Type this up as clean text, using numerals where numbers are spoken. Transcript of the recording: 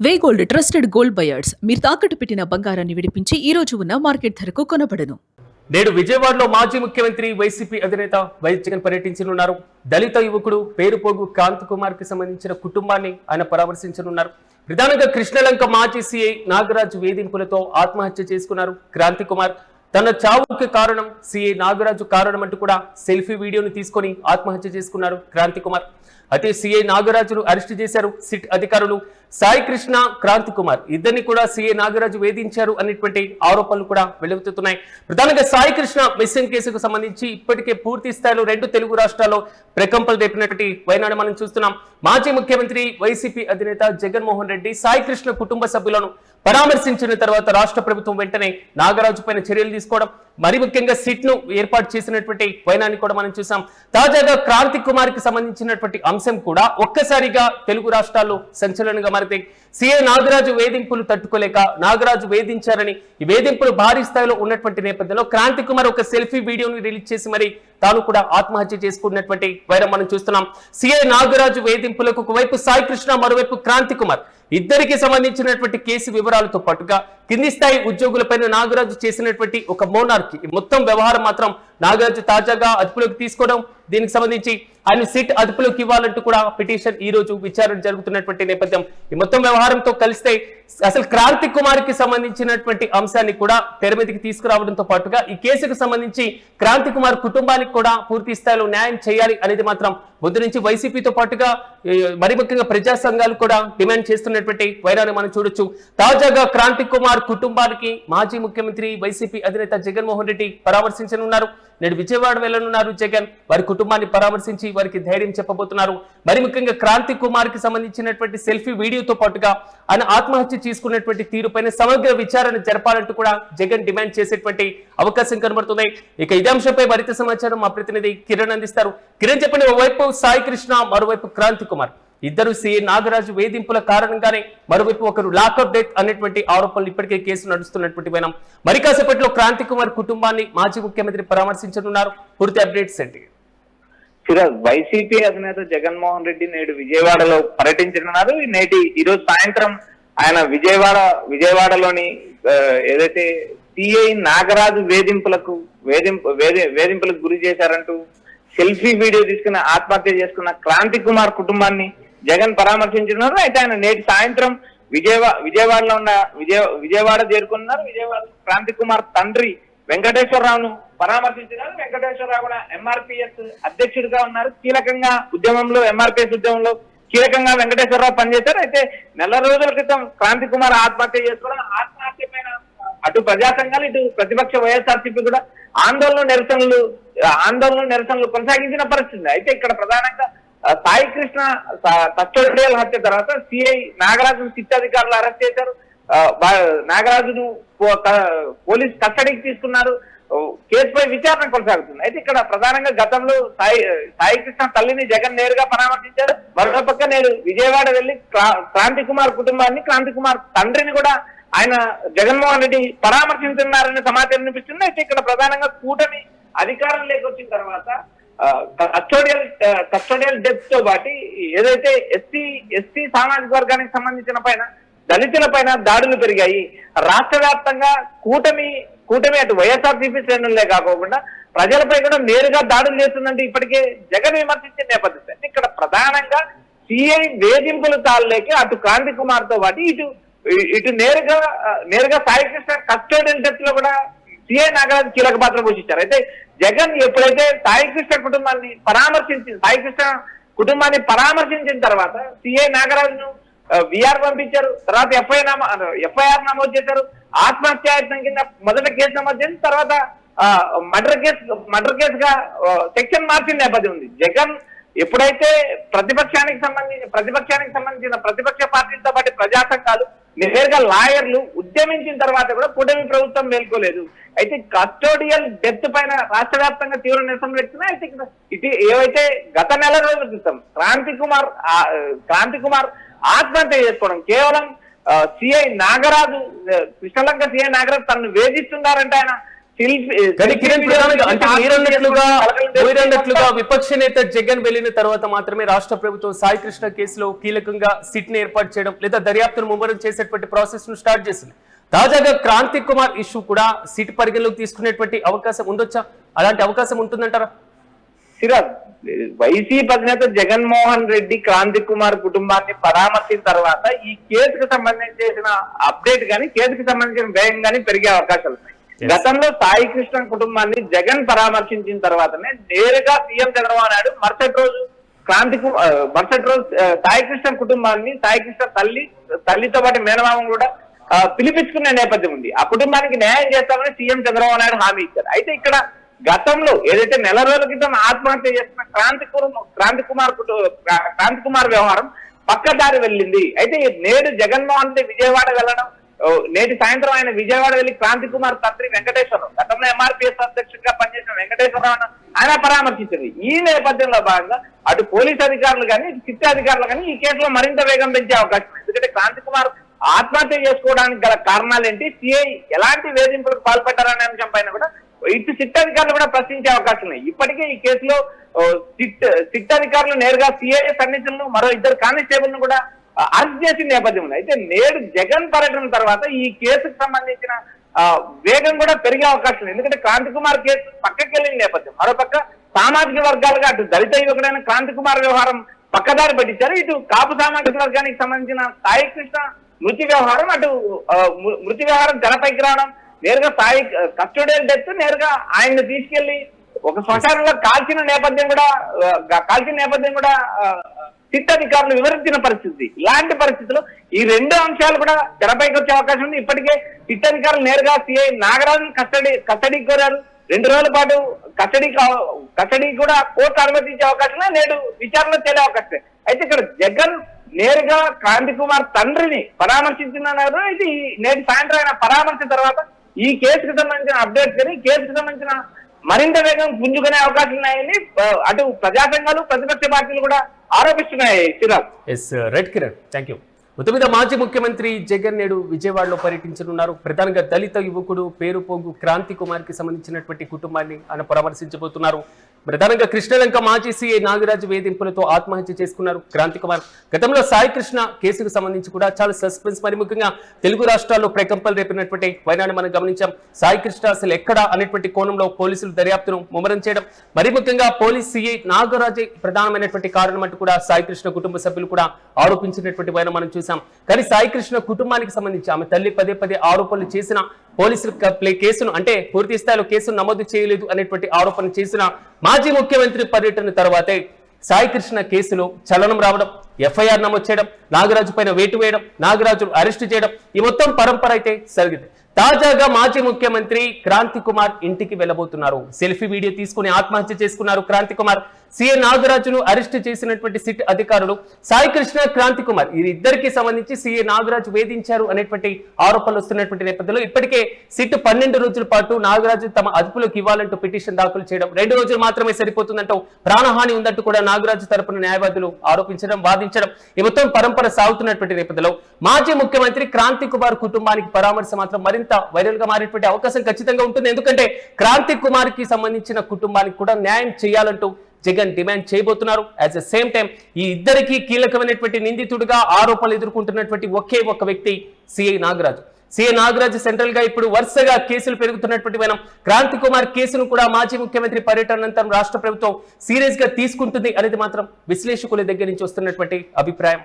వే gold trusted gold buyers మీరు తాకట్టు పెట్టిన బంగారాన్ని విడిపించి ఈ రోజు ఉన్న మార్కెట్ ధరకు కొనబడను. నేడు విజయవాడలో మాజీ ముఖ్యమంత్రి వైసీపీ అధినేత వైఎస్ జగన్ పర్యటించనున్నారు. దళిత యువకుడు పేరుపోగు క్రాంతి కుమార్ కి సంబంధించిన కుటుంబాన్ని ఆయన పరామర్శించనున్నారు. ప్రధానంగా కృష్ణలంక మాజీ సీఐ నాగరాజు వేధింపులతో ఆత్మహత్య చేసుకున్నారు క్రాంతి కుమార్. తన చావుకి కారణం సీఐ నాగరాజు కారణం అంటూ కూడా సెల్ఫీ వీడియోని తీసుకొని ఆత్మహత్య చేసుకున్నారు క్రాంతి కుమార్. అయితే సీఐ నాగరాజును అరెస్ట్ చేశారు సిట్ అధికారులు. సాయి కృష్ణ, క్రాంతి కుమార్ ఇద్దరిని కూడా సీఐ నాగరాజు వేధించారు అనేటువంటి ఆరోపణలు కూడా వెలువెత్తుతున్నాయి. ప్రధానంగా సాయి కృష్ణ మిస్సింగ్ కేసుకు సంబంధించి ఇప్పటికే పూర్తి స్థాయిలో 2 తెలుగు రాష్ట్రాల్లో ప్రకంపనలు రేపినటువంటి వైనాడు మనం చూస్తున్నాం. మాజీ ముఖ్యమంత్రి వైసీపీ అధినేత జగన్మోహన్ రెడ్డి సాయి కృష్ణ కుటుంబ సభ్యులను పరామర్శించిన తర్వాత రాష్ట్ర ప్రభుత్వం వెంటనే నాగరాజు పైన చర్యలు తీసుకోవడం, మరి ముఖ్యంగా సిట్ ను ఏర్పాటు చేసినటువంటి వైనాన్ని కూడా మనం చూసాం. తాజాగా క్రాంతి కుమార్ కి సంబంధించినటువంటి అంశం కూడా ఒక్కసారిగా తెలుగు రాష్ట్రాల్లో సంచలనంగా మారితే సీఐ నాగరాజు వేధింపులు తట్టుకోలేక నాగరాజు వేధించారని, ఈ వేధింపులు భారీ స్థాయిలో ఉన్నటువంటి నేపథ్యంలో క్రాంతి కుమార్ ఒక సెల్ఫీ వీడియోని రిలీజ్ చేసి మరి తాను కూడా ఆత్మహత్య చేసుకున్నటువంటి వైరం మనం చూస్తున్నాం. సీఐ నాగరాజు వేధింపులకు ఒకవైపు సాయి కృష్ణ, మరోవైపు క్రాంతి కుమార్ ఇద్దరికి సంబంధించినటువంటి కేసు వివరాలతో పాటుగా కింది స్థాయి ఉద్యోగులపైన నాగరాజు చేసినటువంటి ఒక మోనార్కీ మొత్తం వ్యవహారం మాత్రం నాగరాజు తాజాగా అదుపులోకి తీసుకోవడం, దీనికి సంబంధించి ఆయన సిట్ అదుపులోకి ఇవ్వాలంటూ కూడా పిటిషన్ ఈ రోజు విచారణ జరుగుతున్నటువంటి నేపథ్యం. ఈ మొత్తం వ్యవహారంతో కలిస్తే అసలు క్రాంతి కుమార్ కి సంబంధించినటువంటి అంశాన్ని కూడా తెర మీదకి తీసుకురావడంతో పాటుగా ఈ కేసుకు సంబంధించి క్రాంతి కుమార్ కుటుంబానికి కూడా పూర్తి స్థాయిలో న్యాయం చేయాలి అనేది మాత్రం ముందు నుంచి వైసీపీతో పాటుగా మరి ముఖ్యంగా ప్రజా సంఘాలు కూడా డిమాండ్ చేస్తున్నటువంటి వైరాన్ని మనం చూడొచ్చు. తాజాగా క్రాంతి కుమార్ కుటుంబానికి మాజీ ముఖ్యమంత్రి వైసీపీ అధినేత జగన్మోహన్ రెడ్డి పరామర్శించనున్నారు. నేడు విజయవాడ వెళ్లనున్నారు జగన్. వారి కుటుంబాన్ని పరామర్శించి వారికి ధైర్యం చెప్పబోతున్నారు. మరి ముఖ్యంగా క్రాంతి కుమార్ కి సంబంధించినటువంటి సెల్ఫీ వీడియోతో పాటుగా ఆయన ఆత్మహత్య చేసుకున్నటువంటి తీరుపైన సమగ్ర విచారణ జరపాలంటూ కూడా జగన్ డిమాండ్ చేసేటువంటి అవకాశం కనబడుతుంది. ఇక ఇదే అంశంపై మరింత సమాచారం మా ప్రతినిధి కిరణ్ అందిస్తారు. కిరణ్ చెప్పండి, ఓవైపు సాయి కృష్ణ, మరోవైపు క్రాంతి కుమార్ ఇద్దరు సీఐ నాగరాజు వేధింపుల కారణంగానే, మరోవైపు ఒకరు లాకప్ డెత్ అనేటువంటి ఆరోపణలు ఇప్పటికే కేసు నడుస్తున్నటువంటి వైనం. మరి కాసేపట్లో క్రాంతి కుమార్ కుటుంబాన్ని మాజీ ముఖ్యమంత్రి పరామర్శించనున్నారు. పూర్తి అప్డేట్స్ ఏంటి? వైసీపీ అధినేత జగన్మోహన్ రెడ్డి నేడు విజయవాడలో పర్యటించనున్నారు. ఈరోజు సాయంత్రం ఆయన విజయవాడలోని ఏదైతే సిఐ నాగరాజు వేధింపులకు గురి చేశారంటూ సెల్ఫీ వీడియో తీసుకుని ఆత్మహత్య చేసుకున్న క్రాంతి కుమార్ కుటుంబాన్ని జగన్ పరామర్శించున్నారు. అయితే ఆయన నేటి సాయంత్రం విజయవాడలో ఉన్న విజయవాడ చేరుకున్నారు. విజయవాడ క్రాంతి కుమార్ తండ్రి వెంకటేశ్వరరావును పరామర్శించినారు. వెంకటేశ్వరరావు కూడా ఎంఆర్పిఎస్ అధ్యక్షుడిగా ఉన్నారు. కీలకంగా ఎంఆర్పిఎస్ ఉద్యమంలో కీలకంగా వెంకటేశ్వరరావు పనిచేశారు. అయితే నెల రోజుల క్రితం క్రాంతి కుమార్ ఆత్మహత్య చేసుకోవడం, ఆత్మహత్య పైన అటు ప్రజా సంఘాలు ఇటు ప్రతిపక్ష వైఎస్ఆర్సీపీ కూడా ఆందోళన నిరసనలు కొనసాగించిన పరిస్థితి. అయితే ఇక్కడ ప్రధానంగా సాయి కృష్ణ కస్టోడియల్ హత్య తర్వాత సిఐ నాగరాజును సిట్ అధికారులు అరెస్ట్ చేశారు. నాగరాజును పోలీస్ కస్టడీకి తీసుకున్నారు. కేసుపై విచారణ కొనసాగుతుంది. అయితే ఇక్కడ ప్రధానంగా గతంలో సాయి కృష్ణ తల్లిని జగన్ నేరుగా పరామర్శించారు. మరోపక్క నేడు విజయవాడ వెళ్లి క్రాంతి కుమార్ కుటుంబాన్ని, క్రాంతి కుమార్ తండ్రిని కూడా ఆయన జగన్మోహన్ రెడ్డి పరామర్శించున్నారనే సమాచారం వినిపిస్తుంది. అయితే ఇక్కడ ప్రధానంగా కూటమి అధికారంలోకి వచ్చిన తర్వాత కస్టోడియల్ డెత్ తో పాటు ఏదైతే ఎస్సీ సామాజిక వర్గానికి సంబంధించిన పైన దళితుల పైన దాడులు పెరిగాయి. రాష్ట్ర వ్యాప్తంగా కూటమి అటు వైఎస్ఆర్సీపీ శ్రేణులే కాకుండా ప్రజలపై కూడా నేరుగా దాడులు చేస్తుందంటే ఇప్పటికే జగన్ విమర్శించే నేపథ్యం. ఇక్కడ ప్రధానంగా సిఐ వేధింపులు తాళ్ళకి అటు క్రాంతి కుమార్ తో పాటు ఇటు నేరుగా సాయి కృష్ణ కస్టోడియల్ డెత్ లో కూడా సిఐ నాగరాజు కీలక పాత్ర పోషించారు. అయితే జగన్ ఎప్పుడైతే సాయి కృష్ణ కుటుంబాన్ని పరామర్శించిన తర్వాత సిఐ నాగరాజును విఆర్ పంపించారు. తర్వాత ఎఫ్ఐఆర్ నమోదు చేశారు. ఆత్మహత్యాయత్నం కింద మొదట కేసు నమోదు చేసి తర్వాత మర్డర్ కేసుగా సెక్షన్ మార్చిన నేపథ్యం ఉంది. జగన్ ఎప్పుడైతే ప్రతిపక్షానికి సంబంధించిన ప్రతిపక్ష పార్టీలతో పాటు ప్రజా సంఘాలు నేరుగా లాయర్లు ఉద్యమించిన తర్వాత కూడా కూటమి ప్రభుత్వం మేల్కోలేదు. అయితే కస్టోడియల్ డెత్ పైన రాష్ట్ర వ్యాప్తంగా తీవ్ర నిరసన వ్యక్తమై అయితే ఇటు ఏవైతే గత నెల రోజుల క్రితం క్రాంతి కుమార్ ఆత్మహత్య చేసుకోవడం కేవలం సిఐ నాగరాజు కృష్ణలంక సిఐ నాగరాజు తనను వేధిస్తున్నారంటే ఆయన కానీ కిరణ్ ప్రధానంగా అంటే మీరన్నట్లుగా విపక్ష నేత జగన్ వెళ్లిన తర్వాత మాత్రమే రాష్ట్ర ప్రభుత్వం సాయి కృష్ణ కేసులో కీలకంగా సిట్ ని ఏర్పాటు చేయడం లేదా దర్యాప్తును ముమ్మరం చేసేటువంటి ప్రాసెస్ ను స్టార్ట్ చేసింది. తాజాగా క్రాంతి కుమార్ ఇష్యూ కూడా సిట్ పరిగణలోకి తీసుకునేటువంటి అవకాశం ఉండొచ్చా? అలాంటి అవకాశం ఉంటుందంటారా? సిరాజ్, వైసీపీ అధినేత జగన్మోహన్ రెడ్డి క్రాంతి కుమార్ కుటుంబాన్ని పరామర్శించిన తర్వాత ఈ కేసుకు సంబంధించిన అప్డేట్ గానీ కేసుకు సంబంధించిన వ్యయం గానీ పెరిగే అవకాశాలు ఉన్నాయి. గతంలో సాయి కృష్ణ కుటుంబాన్ని జగన్ పరామర్శించిన తర్వాతనే నేరుగా సీఎం చంద్రబాబు నాయుడు మరుసటి రోజు సాయి కృష్ణ కుటుంబాన్ని, సాయి కృష్ణ తల్లితో పాటు మేనమామం కూడా పిలిపించుకునే నేపథ్యం ఉంది. ఆ కుటుంబానికి న్యాయం చేస్తామని సీఎం చంద్రబాబు నాయుడు హామీ ఇచ్చారు. అయితే ఇక్కడ గతంలో ఏదైతే నెల రోజుల క్రితం ఆత్మహత్య చేసిన క్రాంతి కుమార్ వ్యవహారం పక్కదారి వెళ్ళింది. అయితే నేడు జగన్మోహన్ రెడ్డి విజయవాడ వెళ్ళడం, నేటి సాయంత్రం ఆయన విజయవాడ వెళ్లి క్రాంతి కుమార్ తండ్రి వెంకటేశ్వరరావు, గతంలో ఎంఆర్పీఎస్ అధ్యక్షుడిగా పనిచేసిన వెంకటేశ్వరరావు ఆయన పరామర్శించింది. ఈ నేపథ్యంలో భాగంగా అటు పోలీస్ అధికారులు కానీ సిట్ అధికారులు కానీ ఈ కేసులో మరింత వేగం పెంచే అవకాశం ఉంది. ఎందుకంటే క్రాంతి కుమార్ ఆత్మహత్య చేసుకోవడానికి గల కారణాలు ఏంటి, సిఐ ఎలాంటి వేధింపులకు పాల్పడ్డారనే అంశం పైన కూడా ఇటు సిట్ అధికారులు కూడా ప్రశ్నించే అవకాశం ఉన్నాయి. ఇప్పటికే ఈ కేసులో సిట్ అధికారులు నేరుగా సిఐ సన్నిధులను మరో 2 కానిస్టేబుల్ ను కూడా అరెస్ట్ చేసిన నేపథ్యం ఉంది. అయితే నేడు జగన్ పర్యటన తర్వాత ఈ కేసుకు సంబంధించిన వేగం కూడా పెరిగే అవకాశం ఉంది. ఎందుకంటే క్రాంతి కుమార్ కేసు పక్కకి వెళ్ళిన నేపథ్యం, మరోపక్క సామాజిక వర్గాలుగా అటు దళిత యువకుడైన క్రాంతి కుమార్ వ్యవహారం పక్కదారి పట్టించారు. ఇటు కాపు సామాజిక వర్గానికి సంబంధించిన సాయి కృష్ణ మృతి వ్యవహారం, అటు మృతి వ్యవహారం తెరపైకి రావడం, నేరుగా సాయి కస్టోడియల్ డెత్ నేరుగా ఆయన్ని తీసుకెళ్లి ఒక శ్మశానంలో కాల్చిన నేపథ్యం కూడా సిట్ అధికారులు వివరించిన పరిస్థితి. ఇలాంటి పరిస్థితుల్లో ఈ 2 అంశాలు కూడా తెరపైకి వచ్చే అవకాశం ఉంది. ఇప్పటికే సిట్ అధికారులు నేరుగా సిఐ నాగరాజు కస్టడీకి కోరారు. 2 రోజుల పాటు కస్టడీ కూడా కోర్టు అనుమతించే అవకాశం, నేడు విచారణ తేలే అవకాశం. అయితే ఇక్కడ జగన్ నేరుగా క్రాంతి కుమార్ తండ్రిని పరామర్శించినారు. అయితే నేటి సాయంత్రం ఆయన పరామర్శ తర్వాత ఈ కేసుకు సంబంధించిన అప్డేట్స్ కానీ కేసుకు సంబంధించిన మరింత వేగం పుంజుకునే అవకాశం ఉన్నాయని అటు ప్రజా సంఘాలు ప్రతిపక్ష పార్టీలు కూడా ఆరోపిస్తున్నాయి. Right Kiran, thank you. మొత్తం మీద మాజీ ముఖ్యమంత్రి జగన్ నేడు విజయవాడలో పర్యటించనున్నారు. ప్రధానంగా దళిత యువకుడు పేరుపోగు క్రాంతి కుమార్ కి సంబంధించినటువంటి కుటుంబాన్ని ఆయన పరామర్శించబోతున్నారు. ప్రధానంగా కృష్ణలంక మాజీ సీఐ నాగరాజు వేధింపులతో ఆత్మహత్య చేసుకున్నారు క్రాంతి కుమార్. గతంలో సాయి కృష్ణ కేసుకు సంబంధించి కూడా చాలా సస్పెన్స్, మరి ముఖ్యంగా తెలుగు రాష్ట్రాల్లో ప్రకంపలు రేపినటువంటి వైనాన్ని మనం గమనించాం. సాయి కృష్ణ అసలు ఎక్కడ అనేటువంటి కోణంలో పోలీసులు దర్యాప్తును ముమ్మరం చేయడం, మరి ముఖ్యంగా పోలీస్ సీఐ నాగరాజే ప్రధానమైనటువంటి కారణం అంటూ కూడా సాయి కృష్ణ కుటుంబ సభ్యులు కూడా ఆరోపించినటువంటి వైనం మనం చూసాం. కానీ సాయి కృష్ణ కుటుంబానికి సంబంధించి ఆమె తల్లి పదే ఆరోపణలు చేసిన, పోలీసులు కేసును అంటే పూర్తి స్థాయిలో కేసును నమోదు చేయలేదు అనేటువంటి ఆరోపణ చేసిన మాజీ ముఖ్యమంత్రి పర్యటన తర్వాతే సాయి కృష్ణ కేసులో చలనం రావడం, ఎఫ్ఐఆర్ నమోదు చేయడం, నాగరాజు పైన వేటు వేయడం, నాగరాజు అరెస్టు చేయడం, ఈ మొత్తం పరంపర అయితే జరిగింది. తాజాగా మాజీ ముఖ్యమంత్రి క్రాంతి కుమార్ ఇంటికి వెళ్ళబోతున్నారు. సెల్ఫీ వీడియో తీసుకుని ఆత్మహత్య చేసుకున్నారు క్రాంతి కుమార్. సీఎం నాగరాజును అరెస్టు చేసినటువంటి సిట్ అధికారులు సాయి కృష్ణ, క్రాంతి కుమార్ వీరిద్దరికి సంబంధించి సీఎం నాగరాజు వేధించారు అనేటువంటి ఆరోపణలు వస్తున్నటువంటి నేపథ్యంలో ఇప్పటికే సిట్ 12 రోజుల పాటు నాగరాజు తమ అదుపులోకి ఇవ్వాలంటూ పిటిషన్ దాఖలు చేయడం, 2 రోజులు మాత్రమే సరిపోతుందంటూ, ప్రాణహాని ఉందంటూ కూడా నాగరాజు తరపున న్యాయవాదులు ఆరోపించడం, వాదించడం, ఈ మొత్తం పరంపర సాగుతున్నటువంటి నేపథ్యంలో మాజీ ముఖ్యమంత్రి క్రాంతి కుమార్ కుటుంబానికి పరామర్శ మాత్రం మరింత వైరల్ గా మారేటువంటి అవకాశం ఖచ్చితంగా ఉంటుంది. ఎందుకంటే క్రాంతి కుమార్ కి సంబంధించిన కుటుంబానికి కూడా న్యాయం చేయాలంటూ జగన్ డిమాండ్ చేయబోతున్నారు. అట్ ద సేమ్ టైం ఈ ఇద్దరికి కీలకమైనటువంటి నిందితుడిగా ఆరోపణలు ఎదుర్కొంటున్నటువంటి ఒకే ఒక వ్యక్తి CI Nagaraju. CI Nagaraju central గా ఇప్పుడు వరుసగా కేసులు పెరుగుతున్నటువంటి మనం క్రాంతి కుమార్ కేసును కూడా మాజీ ముఖ్యమంత్రి పర్యటన అనంతరం రాష్ట్ర ప్రభుత్వం సీరియస్ గా తీసుకుంటుంది అనేది మాత్రం విశ్లేషకుల దగ్గర నుంచి వస్తున్నటువంటి అభిప్రాయం.